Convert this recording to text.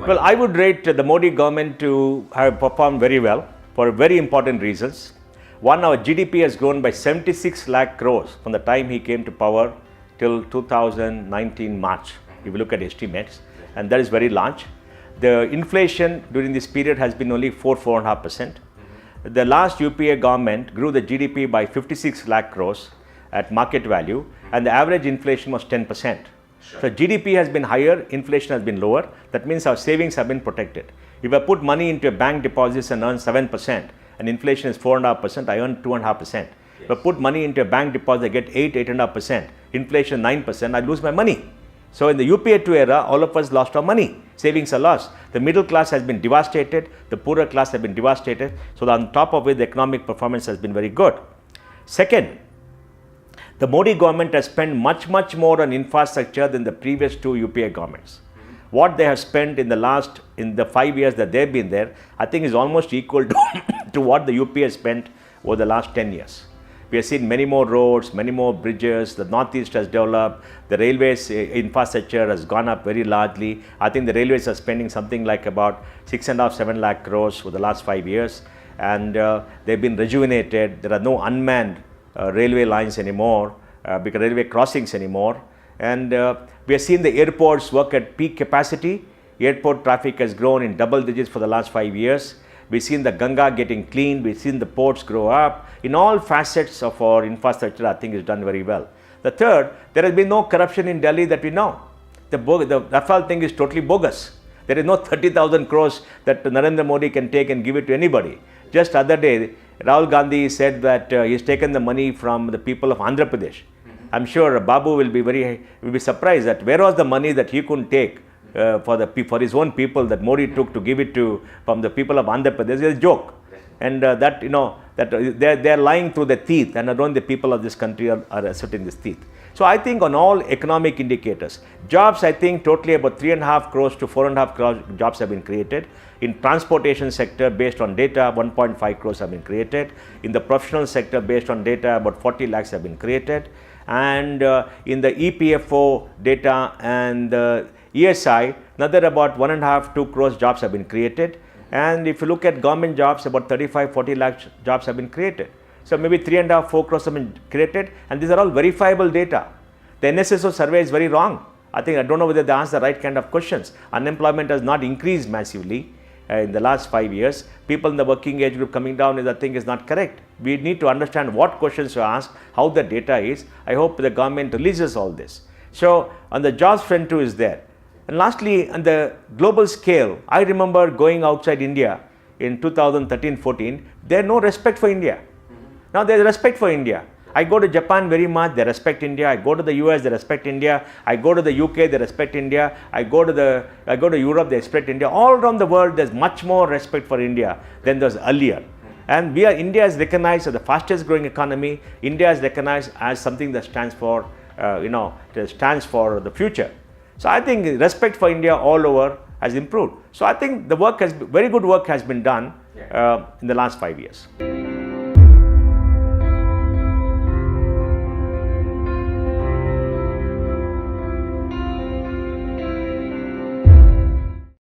Well, I would rate the Modi government to have performed very well for very important reasons. One, our GDP has grown by 76 lakh crores from the time he came to power till 2019 March, if you look at estimates, and that is very large. The inflation during this period has been only 4.5%. The last UPA government grew the GDP by 56 lakh crores at market value, and the average inflation was 10%. So GDP has been higher, inflation has been lower. That means our savings have been protected. If I put money into a bank deposits and earn 7%, and inflation is 4.5%, I earn 2.5%. If I put money into a bank deposit, I get 8.5%. Inflation 9%, I lose my money. So in the UPA 2 era, all of us lost our money. Savings are lost. The middle class has been devastated. The poorer class have been devastated. So on top of it, the economic performance has been very good. Second, the Modi government has spent much more on infrastructure than the previous two UPA governments. What they have spent in the 5 years that they've been there, I think is almost equal to what the UPA has spent over the last 10 years. We have seen many more roads, many more bridges, the Northeast has developed, the railways infrastructure has gone up very largely. I think the railways are spending something like about 6.5–7 lakh crores for the last 5 years, and they've been rejuvenated. There are no unmanned railway lines anymore, because railway crossings anymore, and we have seen the airports work at peak capacity. Airport traffic has grown in double digits for the last 5 years. We've seen the Ganga getting cleaned, we've seen the ports grow up. In all facets of our infrastructure, I think is done very well. The third, there has been no corruption in Delhi that we know. The Rafale thing is totally bogus. There is no 30,000 crores that Narendra Modi can take and give it to anybody. Just other day, Rahul Gandhi said that he's taken the money from the people of Andhra Pradesh. I'm sure Babu will be surprised that where was the money that he couldn't take for his own people that Modi took to give it to from the people of Andhra Pradesh. It's a joke, and they're lying through their teeth, and not the people of this country are asserting this teeth. So I think on all economic indicators, jobs, I think totally about 3.5 crores to 4.5 crores jobs have been created. In transportation sector, based on data, 1.5 crores have been created. In the professional sector, based on data, about 40 lakhs have been created. And in the EPFO data and the ESI, another about 1.5–2 crores jobs have been created. And if you look at government jobs, about 35–40 lakh jobs have been created. So maybe 3.5–4 crores have been created, and these are all verifiable data. The NSSO survey is very wrong. I don't know whether they ask the right kind of questions. Unemployment has not increased massively in the last 5 years. People in the working age group coming down is not correct. We need to understand what questions to ask, how the data is. I hope the government releases all this. So on the jobs front too is there. And lastly, on the global scale, I remember going outside India in 2013-14, there is no respect for India. Now there is respect for India. I go to Japan very much, they respect India. I go to the US, they respect India. I go to the UK, they respect India. I go to Europe, they respect India. All around the world, there's much more respect for India than there was earlier. And India is recognized as the fastest growing economy. India is recognized as something that stands for, stands for the future. So I think respect for India all over has improved. So I think very good work has been done in the last 5 years.